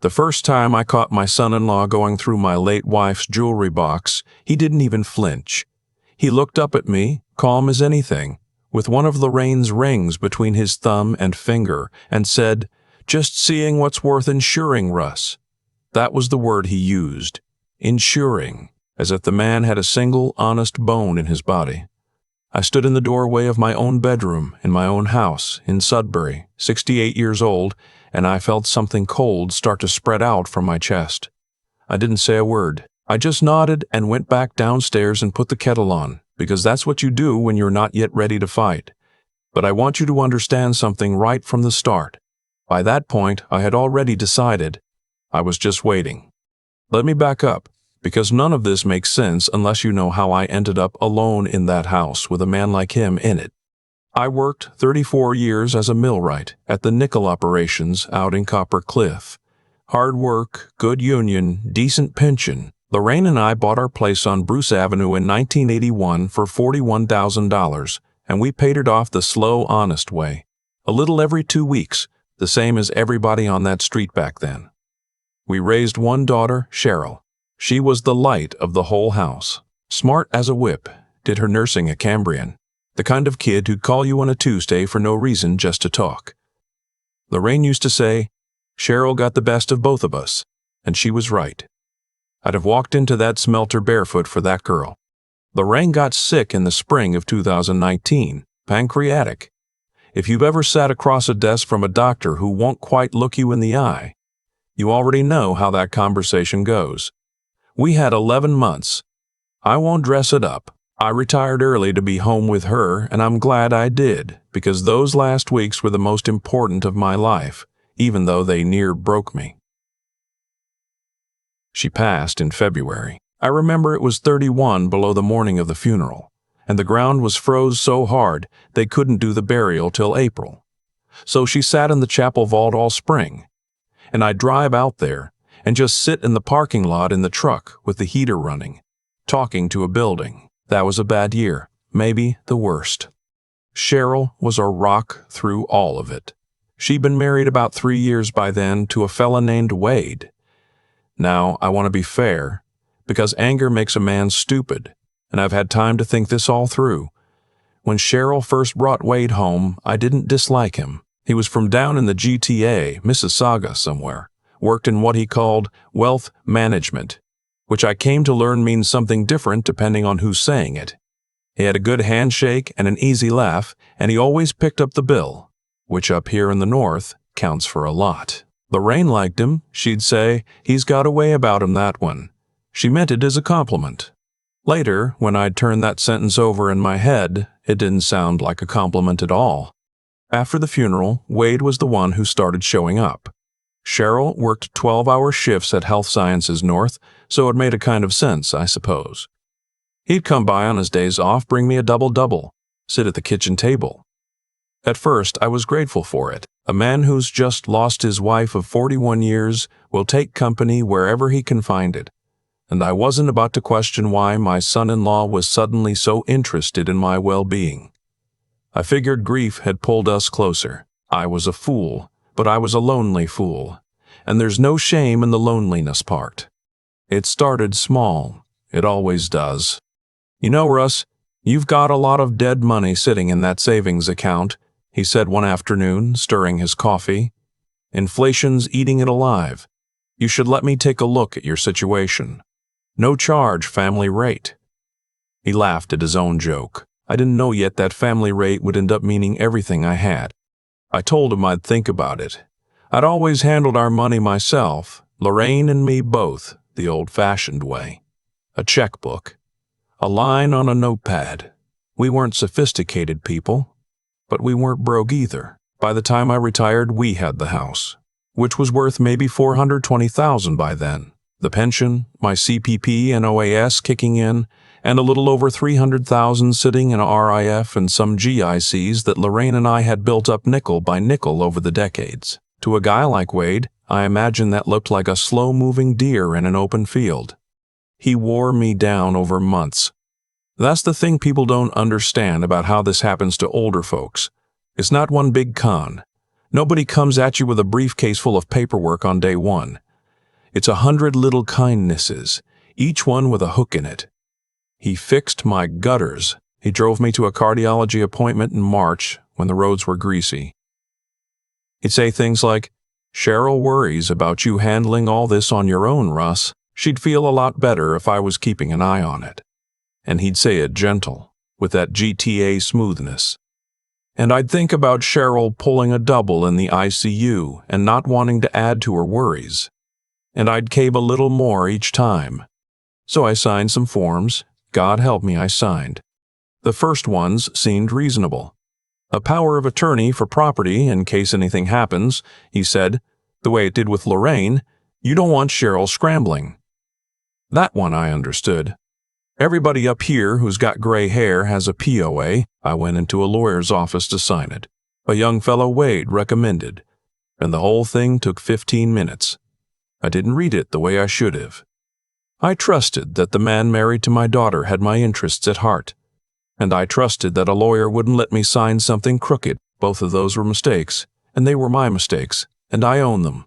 The first time I caught my son-in-law going through my late wife's jewelry box, he didn't even flinch. He looked up at me, calm as anything, with one of Lorraine's rings between his thumb and finger, and said, "Just seeing what's worth insuring, Russ." That was the word he used, insuring, as if the man had a single honest bone in his body. I stood in the doorway of my own bedroom in my own house in Sudbury, 68 years old, and I felt something cold start to spread out from my chest. I didn't say a word. I just nodded and went back downstairs and put the kettle on, because that's what you do when you're not yet ready to fight. But I want you to understand something right from the start. By that point, I had already decided. I was just waiting. Let me back up, because none of this makes sense unless you know how I ended up alone in that house with a man like him in it. I worked 34 years as a millwright at the nickel operations out in Copper Cliff. Hard work, good union, decent pension. Lorraine and I bought our place on Bruce Avenue in 1981 for $41,000, and we paid it off the slow, honest way. A little every 2 weeks, the same as everybody on that street back then. We raised one daughter, Cheryl. She was the light of the whole house. Smart as a whip, did her nursing at Cambrian. The kind of kid who'd call you on a Tuesday for no reason just to talk. Lorraine used to say, "Cheryl got the best of both of us," and she was right. I'd have walked into that smelter barefoot for that girl. Lorraine got sick in the spring of 2019, pancreatic. If you've ever sat across a desk from a doctor who won't quite look you in the eye, you already know how that conversation goes. We had 11 months. I won't dress it up. I retired early to be home with her, and I'm glad I did, because those last weeks were the most important of my life, even though they near broke me. She passed in February. I remember it was 31 below the morning of the funeral, and the ground was froze so hard they couldn't do the burial till April. So she sat in the chapel vault all spring, and I'd drive out there and just sit in the parking lot in the truck with the heater running, talking to a building. That was a bad year, maybe the worst. Cheryl was a rock through all of it. She'd been married about 3 years by then to a fella named Wade. Now, I want to be fair, because anger makes a man stupid, and I've had time to think this all through. When Cheryl first brought Wade home, I didn't dislike him. He was from down in the GTA, Mississauga somewhere, worked in what he called wealth management, which I came to learn means something different depending on who's saying it. He had a good handshake and an easy laugh, and he always picked up the bill, which up here in the north counts for a lot. Lorraine liked him. She'd say, "He's got a way about him, that one." She meant it as a compliment. Later, when I'd turned that sentence over in my head, it didn't sound like a compliment at all. After the funeral, Wade was the one who started showing up. Cheryl worked 12-hour shifts at Health Sciences North, so it made a kind of sense, I suppose. He'd come by on his days off, bring me a double-double, sit at the kitchen table. At first, I was grateful for it. A man who's just lost his wife of 41 years will take company wherever he can find it. And I wasn't about to question why my son-in-law was suddenly so interested in my well-being. I figured grief had pulled us closer. I was a fool, but I was a lonely fool. And there's no shame in the loneliness part. It started small. It always does. "You know, Russ, you've got a lot of dead money sitting in that savings account," he said one afternoon, stirring his coffee. "Inflation's eating it alive. You should let me take a look at your situation. No charge, family rate." He laughed at his own joke. I didn't know yet that family rate would end up meaning everything I had. I told him I'd think about it. I'd always handled our money myself, Lorraine and me both, the old-fashioned way. A checkbook. A line on a notepad. We weren't sophisticated people, but we weren't broke either. By the time I retired, we had the house, which was worth maybe $420,000 by then. The pension, my CPP and OAS kicking in, and a little over $300,000 sitting in RIF and some GICs that Lorraine and I had built up nickel by nickel over the decades. To a guy like Wade, I imagine that looked like a slow-moving deer in an open field. He wore me down over months. That's the thing people don't understand about how this happens to older folks. It's not one big con. Nobody comes at you with a briefcase full of paperwork on day one. It's 100 little kindnesses, each one with a hook in it. He fixed my gutters. He drove me to a cardiology appointment in March when the roads were greasy. He'd say things like, "Cheryl worries about you handling all this on your own, Russ. She'd feel a lot better if I was keeping an eye on it." And he'd say it gentle, with that GTA smoothness. And I'd think about Cheryl pulling a double in the ICU and not wanting to add to her worries. And I'd cave a little more each time. So I signed some forms. God help me, I signed. The first ones seemed reasonable. A power of attorney for property in case anything happens, he said, the way it did with Lorraine. You don't want Cheryl scrambling. That one I understood. Everybody up here who's got gray hair has a POA. I went into a lawyer's office to sign it. A young fellow Wade recommended. And the whole thing took 15 minutes. I didn't read it the way I should have. I trusted that the man married to my daughter had my interests at heart. And I trusted that a lawyer wouldn't let me sign something crooked. Both of those were mistakes, and they were my mistakes, and I own them.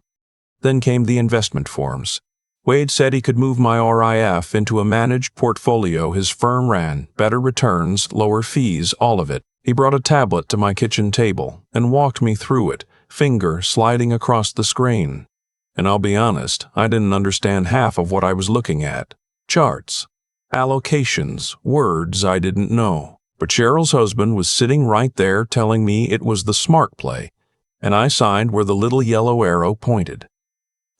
Then came the investment forms. Wade said he could move my RIF into a managed portfolio his firm ran, better returns, lower fees, all of it. He brought a tablet to my kitchen table and walked me through it, finger sliding across the screen. And I'll be honest, I didn't understand half of what I was looking at. Charts, allocations, words I didn't know. But Cheryl's husband was sitting right there telling me it was the smart play, and I signed where the little yellow arrow pointed.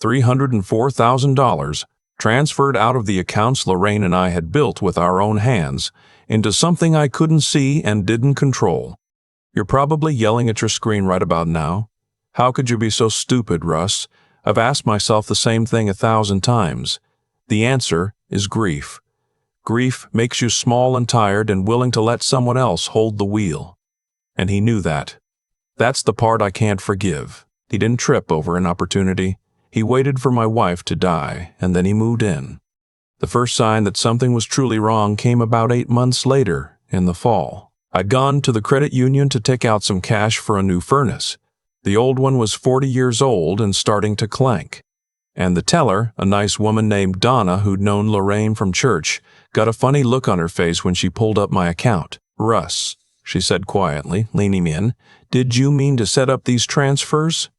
$304,000 transferred out of the accounts Lorraine and I had built with our own hands into something I couldn't see and didn't control. You're probably yelling at your screen right about now. How could you be so stupid, Russ? I've asked myself the same thing 1,000 times. The answer is grief. Grief makes you small and tired and willing to let someone else hold the wheel. And he knew that. That's the part I can't forgive. He didn't trip over an opportunity. He waited for my wife to die, and then he moved in. The first sign that something was truly wrong came about 8 months later, in the fall. I'd gone to the credit union to take out some cash for a new furnace. The old one was 40 years old and starting to clank. And the teller, a nice woman named Donna who'd known Lorraine from church, got a funny look on her face when she pulled up my account. "Russ," she said quietly, leaning in, "did you mean to set up these transfers?"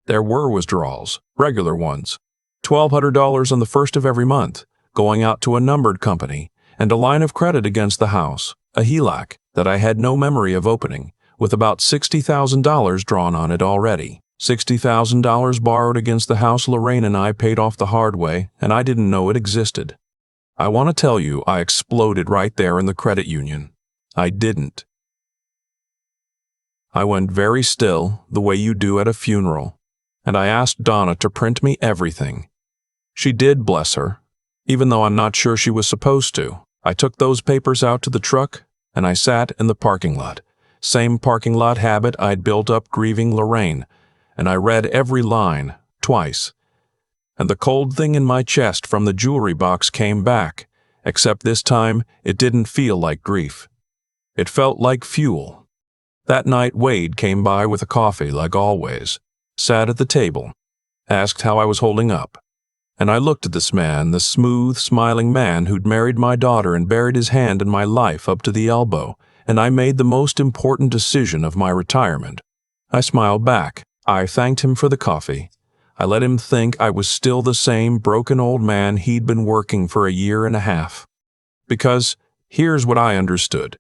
There were withdrawals, regular ones. $1,200 on the first of every month, going out to a numbered company, and a line of credit against the house, a HELOC, that I had no memory of opening, with about $60,000 drawn on it already. $60,000 borrowed against the house Lorraine and I paid off the hard way, and I didn't know it existed. I want to tell you, I exploded right there in the credit union. I didn't. I went very still, the way you do at a funeral, and I asked Donna to print me everything. She did, bless her, even though I'm not sure she was supposed to. I took those papers out to the truck, and I sat in the parking lot. Same parking lot habit I'd built up grieving Lorraine, and I read every line, twice. And the cold thing in my chest from the jewelry box came back, except this time it didn't feel like grief. It felt like fuel. That night Wade came by with a coffee like always, sat at the table, asked how I was holding up. And I looked at this man, the smooth, smiling man who'd married my daughter and buried his hand in my life up to the elbow, and I made the most important decision of my retirement. I smiled back. I thanked him for the coffee. I let him think I was still the same broken old man he'd been working for a year and a half. Because here's what I understood.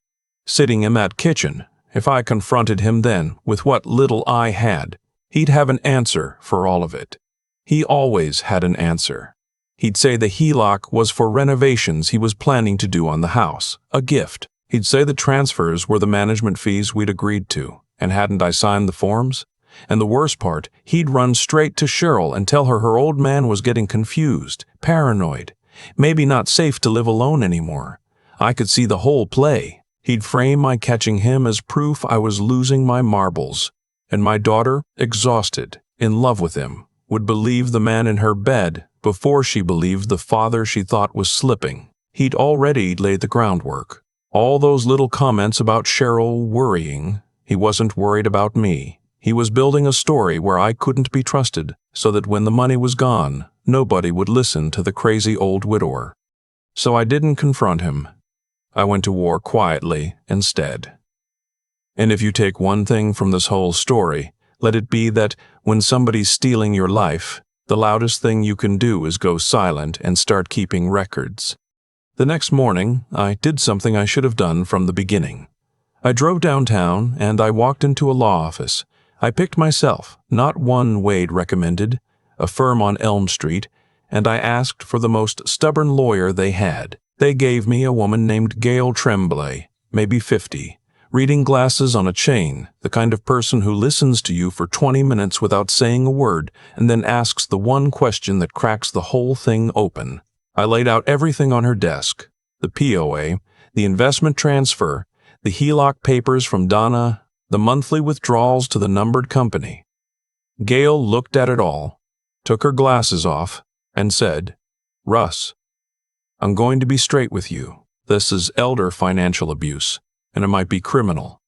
Sitting in that kitchen, if I confronted him then with what little I had, he'd have an answer for all of it. He always had an answer. He'd say the HELOC was for renovations he was planning to do on the house, a gift. He'd say the transfers were the management fees we'd agreed to, and hadn't I signed the forms? And the worst part, he'd run straight to Cheryl and tell her old man was getting confused, paranoid, maybe not safe to live alone anymore. I could see the whole play. He'd frame my catching him as proof I was losing my marbles. And my daughter, exhausted, in love with him, would believe the man in her bed before she believed the father she thought was slipping. He'd already laid the groundwork. All those little comments about Cheryl worrying, he wasn't worried about me. He was building a story where I couldn't be trusted, so that when the money was gone, nobody would listen to the crazy old widower. So I didn't confront him. I went to war quietly instead. And if you take one thing from this whole story, let it be that when somebody's stealing your life, the loudest thing you can do is go silent and start keeping records. The next morning, I did something I should have done from the beginning. I drove downtown and I walked into a law office. I picked myself, not one Wade recommended, a firm on Elm Street, and I asked for the most stubborn lawyer they had. They gave me a woman named Gail Tremblay, maybe 50, reading glasses on a chain, the kind of person who listens to you for 20 minutes without saying a word and then asks the one question that cracks the whole thing open. I laid out everything on her desk, the POA, the investment transfer, the HELOC papers from Donna, the monthly withdrawals to the numbered company. Gail looked at it all, took her glasses off, and said, "Russ, I'm going to be straight with you. This is elder financial abuse, and it might be criminal.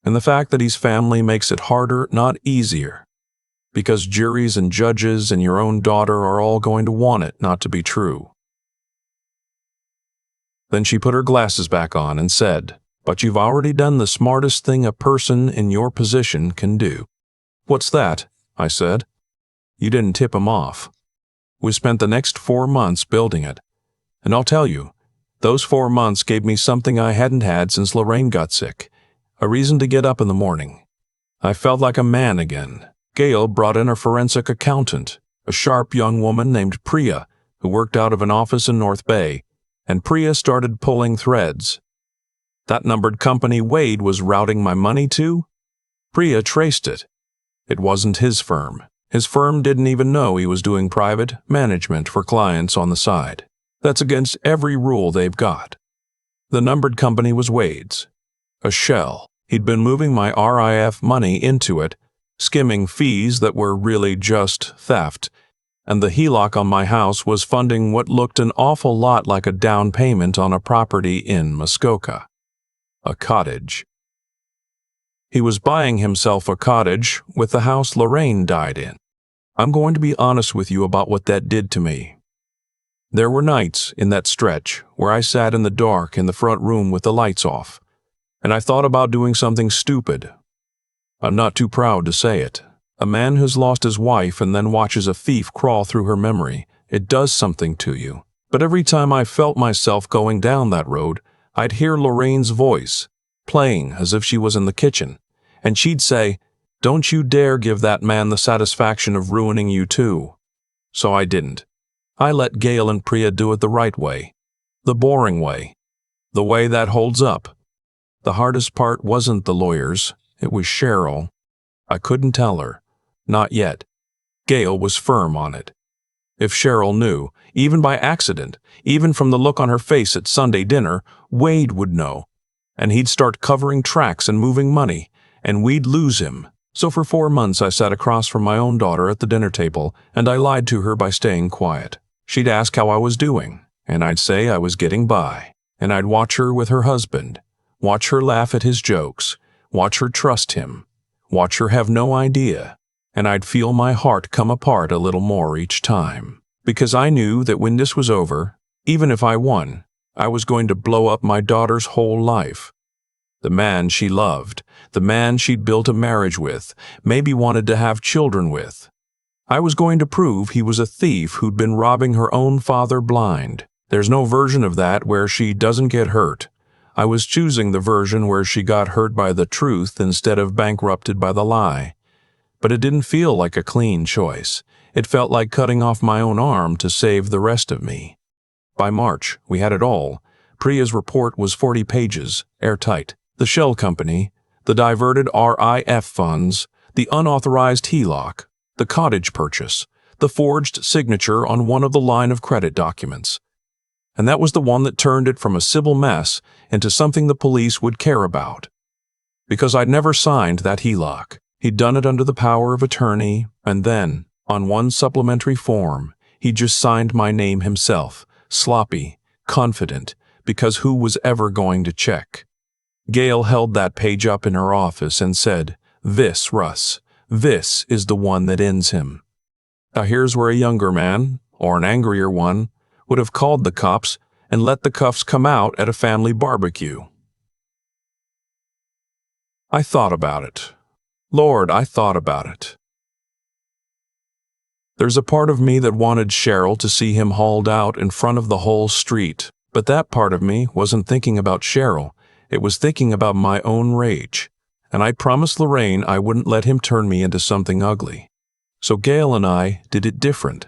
And the fact that he's family makes it harder, not easier, because juries and judges and your own daughter are all going to want it not to be true." Then she put her glasses back on and said, "But you've already done the smartest thing a person in your position can do." "What's that?" I said. "You didn't tip him off. We spent the next 4 months building it. And I'll tell you, those 4 months gave me something I hadn't had since Lorraine got sick, a reason to get up in the morning. I felt like a man again." Gail brought in a forensic accountant, a sharp young woman named Priya, who worked out of an office in North Bay, and Priya started pulling threads. That numbered company Wade was routing my money to? Priya traced it. It wasn't his firm. His firm didn't even know he was doing private management for clients on the side. That's against every rule they've got. The numbered company was Wade's. A shell. He'd been moving my RIF money into it, skimming fees that were really just theft, and the HELOC on my house was funding what looked an awful lot like a down payment on a property in Muskoka. A cottage. He was buying himself a cottage with the house Lorraine died in. I'm going to be honest with you about what that did to me. There were nights in that stretch where I sat in the dark in the front room with the lights off, and I thought about doing something stupid. I'm not too proud to say it. A man who's lost his wife and then watches a thief crawl through her memory, it does something to you. But every time I felt myself going down that road, I'd hear Lorraine's voice, playing as if she was in the kitchen, and she'd say, "Don't you dare give that man the satisfaction of ruining you too." So I didn't. I let Gail and Priya do it the right way, the boring way, the way that holds up. The hardest part wasn't the lawyers, it was Cheryl. I couldn't tell her. Not yet. Gail was firm on it. If Cheryl knew, even by accident, even from the look on her face at Sunday dinner, Wade would know, and he'd start covering tracks and moving money, and we'd lose him. So for 4 months I sat across from my own daughter at the dinner table, and I lied to her by staying quiet. She'd ask how I was doing, and I'd say I was getting by, and I'd watch her with her husband, watch her laugh at his jokes, watch her trust him, watch her have no idea, and I'd feel my heart come apart a little more each time, because I knew that when this was over, even if I won, I was going to blow up my daughter's whole life. The man she loved, the man she'd built a marriage with, maybe wanted to have children with. I was going to prove he was a thief who'd been robbing her own father blind. There's no version of that where she doesn't get hurt. I was choosing the version where she got hurt by the truth instead of bankrupted by the lie. But it didn't feel like a clean choice. It felt like cutting off my own arm to save the rest of me. By March, we had it all. Priya's report was 40 pages, airtight. The shell company, the diverted RIF funds, the unauthorized HELOC, the cottage purchase, the forged signature on one of the line of credit documents. And that was the one that turned it from a civil mess into something the police would care about. Because I'd never signed that HELOC. He'd done it under the power of attorney, and then, on one supplementary form, he just signed my name himself, sloppy, confident, because who was ever going to check? Gail held that page up in her office and said, "This, Russ, this is the one that ends him." Now here's where a younger man, or an angrier one, would have called the cops and let the cuffs come out at a family barbecue. I thought about it. Lord, I thought about it. There's a part of me that wanted Cheryl to see him hauled out in front of the whole street, but that part of me wasn't thinking about Cheryl. It was thinking about my own rage, and I promised Lorraine I wouldn't let him turn me into something ugly. So Gail and I did it different.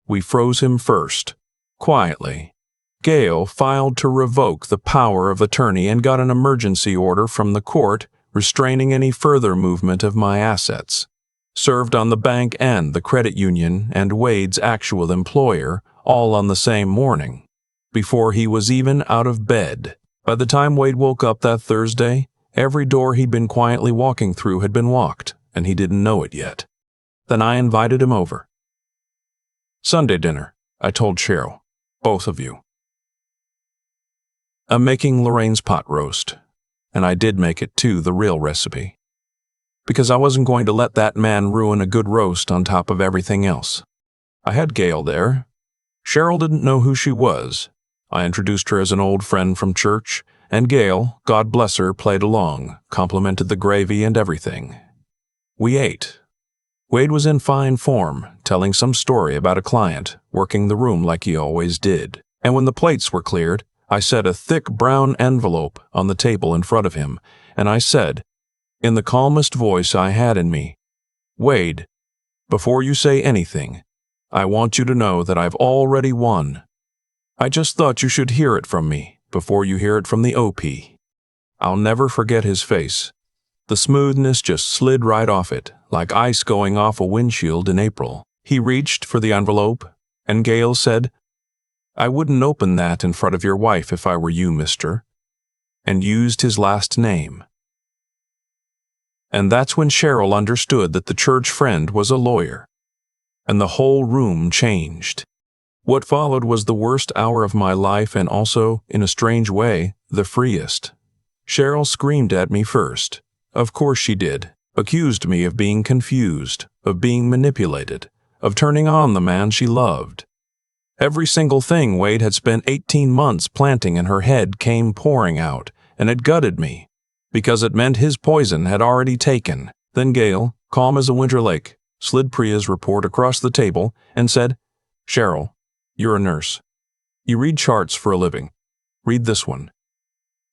We froze him first, quietly. Gail filed to revoke the power of attorney and got an emergency order from the court restraining any further movement of my assets. Served on the bank and the credit union and Wade's actual employer, all on the same morning, before he was even out of bed. By the time Wade woke up that Thursday, every door he'd been quietly walking through had been locked, and he didn't know it yet. Then I invited him over. Sunday dinner, I told Cheryl, both of you. I'm making Lorraine's pot roast, and I did make it too, the real recipe, because I wasn't going to let that man ruin a good roast on top of everything else. I had Gail there. Cheryl didn't know who she was. I introduced her as an old friend from church, and Gail, God bless her, played along, complimented the gravy and everything. We ate. Wade was in fine form, telling some story about a client, working the room like he always did. And when the plates were cleared, I set a thick brown envelope on the table in front of him, and I said, in the calmest voice I had in me, Wade, before you say anything, I want you to know that I've already won. I just thought you should hear it from me before you hear it from the OP. I'll never forget his face. The smoothness just slid right off it, like ice going off a windshield in April. He reached for the envelope, and Gail said, I wouldn't open that in front of your wife if I were you, mister, and used his last name. And that's when Cheryl understood that the church friend was a lawyer, and the whole room changed. What followed was the worst hour of my life and also, in a strange way, the freest. Cheryl screamed at me first. Of course she did. Accused me of being confused, of being manipulated, of turning on the man she loved. Every single thing Wade had spent 18 months planting in her head came pouring out, and it gutted me, because it meant his poison had already taken. Then Gail, calm as a winter lake, slid Priya's report across the table and said, Cheryl, you're a nurse. You read charts for a living. Read this one.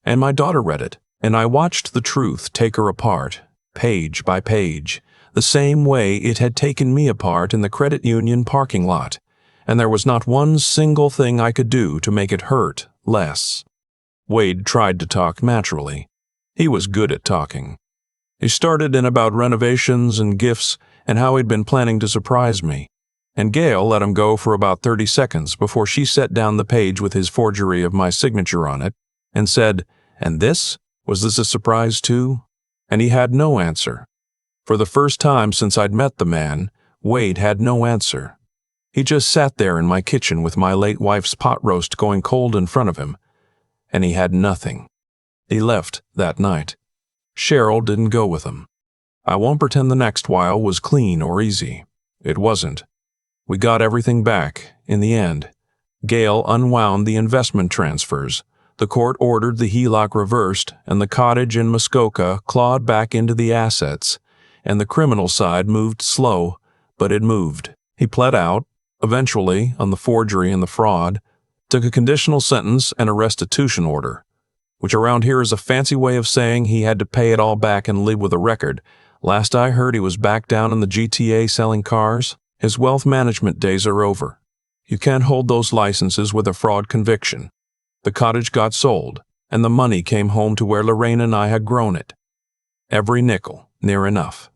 And my daughter read it, and I watched the truth take her apart, page by page, the same way it had taken me apart in the credit union parking lot, and there was not one single thing I could do to make it hurt less. Wade tried to talk naturally. He was good at talking. He started in about renovations and gifts and how he'd been planning to surprise me. And Gail let him go for about 30 seconds before she set down the page with his forgery of my signature on it and said, And this? Was this a surprise too? And he had no answer. For the first time since I'd met the man, Wade had no answer. He just sat there in my kitchen with my late wife's pot roast going cold in front of him, and he had nothing. He left that night. Cheryl didn't go with him. I won't pretend the next while was clean or easy. It wasn't. We got everything back, in the end. Gail unwound the investment transfers. The court ordered the HELOC reversed, and the cottage in Muskoka clawed back into the assets, and the criminal side moved slow, but it moved. He pled out, eventually, on the forgery and the fraud, took a conditional sentence and a restitution order, which around here is a fancy way of saying he had to pay it all back and live with a record. Last I heard, he was back down in the GTA selling cars. His wealth management days are over. You can't hold those licenses with a fraud conviction. The cottage got sold, and the money came home to where Lorraine and I had grown it. Every nickel, near enough.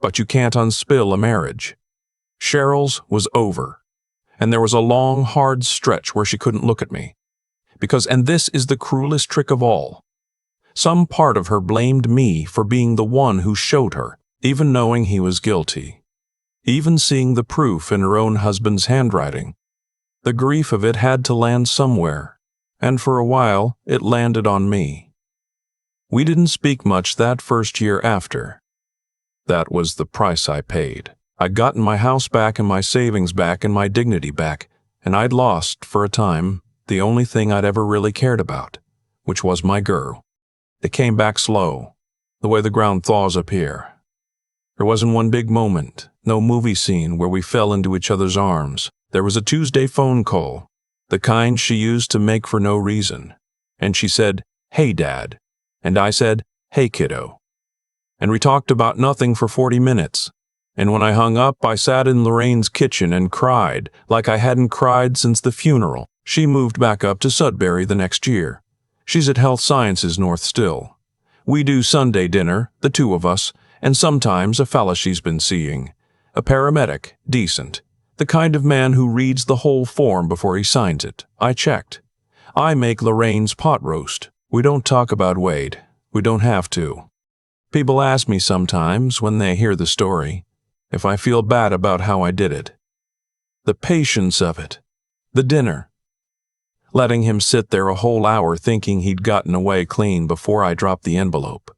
But you can't unspill a marriage. Cheryl's was over, and there was a long, hard stretch where she couldn't look at me. Because, and this is the cruelest trick of all, some part of her blamed me for being the one who showed her, even knowing he was guilty. Even seeing the proof in her own husband's handwriting. The grief of it had to land somewhere, and for a while it landed on me. We didn't speak much that first year after. That was the price I paid. I'd gotten my house back and my savings back and my dignity back, and I'd lost, for a time, the only thing I'd ever really cared about, which was my girl. It came back slow, the way the ground thaws up here. There wasn't one big moment, no movie scene where we fell into each other's arms. There was a Tuesday phone call, the kind she used to make for no reason. And she said, "Hey, Dad." And I said, "Hey, kiddo." And we talked about nothing for 40 minutes. And when I hung up, I sat in Lorraine's kitchen and cried like I hadn't cried since the funeral. She moved back up to Sudbury the next year. She's at Health Sciences North still. We do Sunday dinner, the two of us, and sometimes a fella she's been seeing. A paramedic, decent. The kind of man who reads the whole form before he signs it. I checked. I make Lorraine's pot roast. We don't talk about Wade. We don't have to. People ask me sometimes, when they hear the story, if I feel bad about how I did it. The patience of it. The dinner. Letting him sit there a whole hour thinking he'd gotten away clean before I dropped the envelope.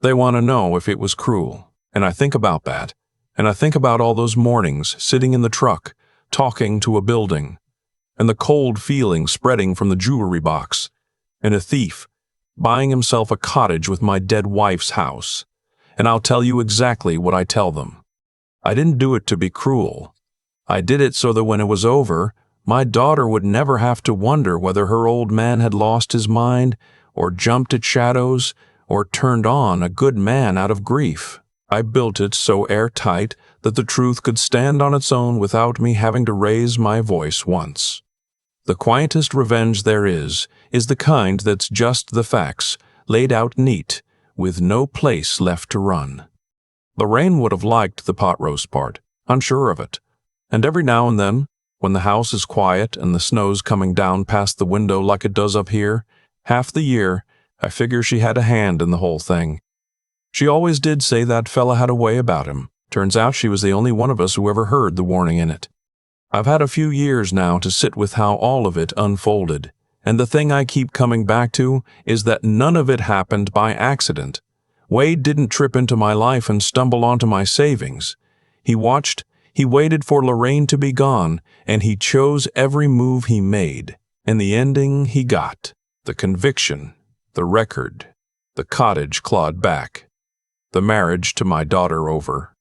They want to know if it was cruel, and I think about that, and I think about all those mornings sitting in the truck, talking to a building, and the cold feeling spreading from the jewelry box, and a thief buying himself a cottage with my dead wife's house. And I'll tell you exactly what I tell them. I didn't do it to be cruel. I did it so that when it was over, my daughter would never have to wonder whether her old man had lost his mind, or jumped at shadows, or turned on a good man out of grief. I built it so airtight that the truth could stand on its own without me having to raise my voice once. The quietest revenge there is the kind that's just the facts, laid out neat, with no place left to run. Lorraine would have liked the pot roast part, I'm sure of it. And every now and then, when the house is quiet and the snow's coming down past the window like it does up here, half the year, I figure she had a hand in the whole thing. She always did say that fella had a way about him. Turns out she was the only one of us who ever heard the warning in it. I've had a few years now to sit with how all of it unfolded, and the thing I keep coming back to is that none of it happened by accident. Wade didn't trip into my life and stumble onto my savings. He waited for Lorraine to be gone, and he chose every move he made. And the ending he got. The conviction, the record, the cottage clawed back, the marriage to my daughter over.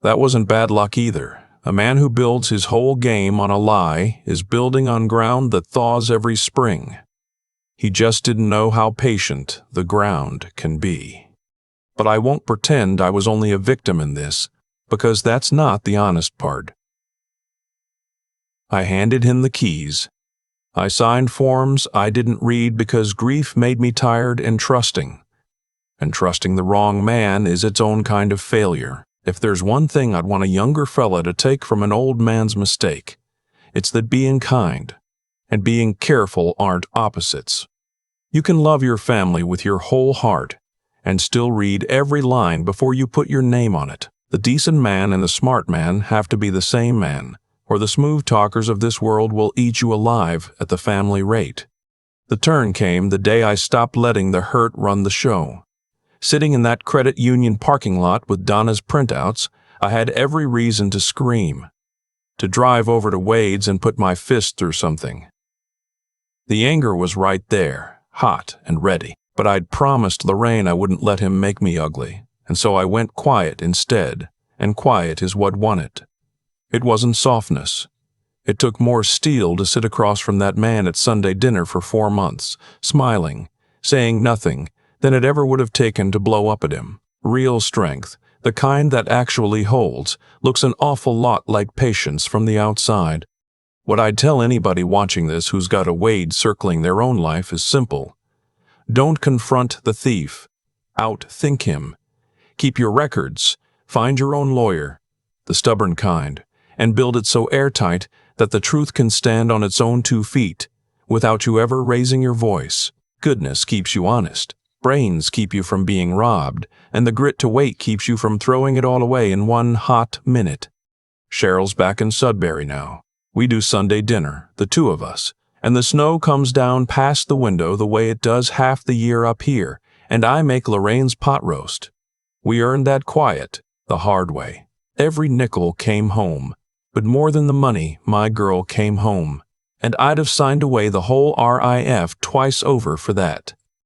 That wasn't bad luck either. A man who builds his whole game on a lie is building on ground that thaws every spring. He just didn't know how patient the ground can be. But I won't pretend I was only a victim in this, because that's not the honest part. I handed him the keys. I signed forms I didn't read because grief made me tired and trusting. And trusting the wrong man is its own kind of failure. If there's one thing I'd want a younger fella to take from an old man's mistake, it's that being kind and being careful aren't opposites. You can love your family with your whole heart and still read every line before you put your name on it. The decent man and the smart man have to be the same man, or the smooth talkers of this world will eat you alive at the family rate. The turn came the day I stopped letting the hurt run the show. Sitting in that credit union parking lot with Donna's printouts, I had every reason to scream, to drive over to Wade's and put my fist through something. The anger was right there, hot and ready, but I'd promised Lorraine I wouldn't let him make me ugly, and so I went quiet instead, and quiet is what won it. It wasn't softness. It took more steel to sit across from that man at Sunday dinner for 4 months, smiling, saying nothing, than it ever would have taken to blow up at him. Real strength, the kind that actually holds, looks an awful lot like patience from the outside. What I'd tell anybody watching this who's got a Wade circling their own life is simple. Don't confront the thief. Outthink him. Keep your records. Find your own lawyer, the stubborn kind, and build it so airtight that the truth can stand on its own 2 feet, without you ever raising your voice. Goodness keeps you honest. Brains keep you from being robbed, and the grit to wait keeps you from throwing it all away in 1 hot minute. Cheryl's back in Sudbury now. We do Sunday dinner, the 2 of us, and the snow comes down past the window the way it does half the year up here, and I make Lorraine's pot roast. We earned that quiet, the hard way. Every nickel came home, but more than the money, my girl came home, and I'd have signed away the whole RIF twice over for that.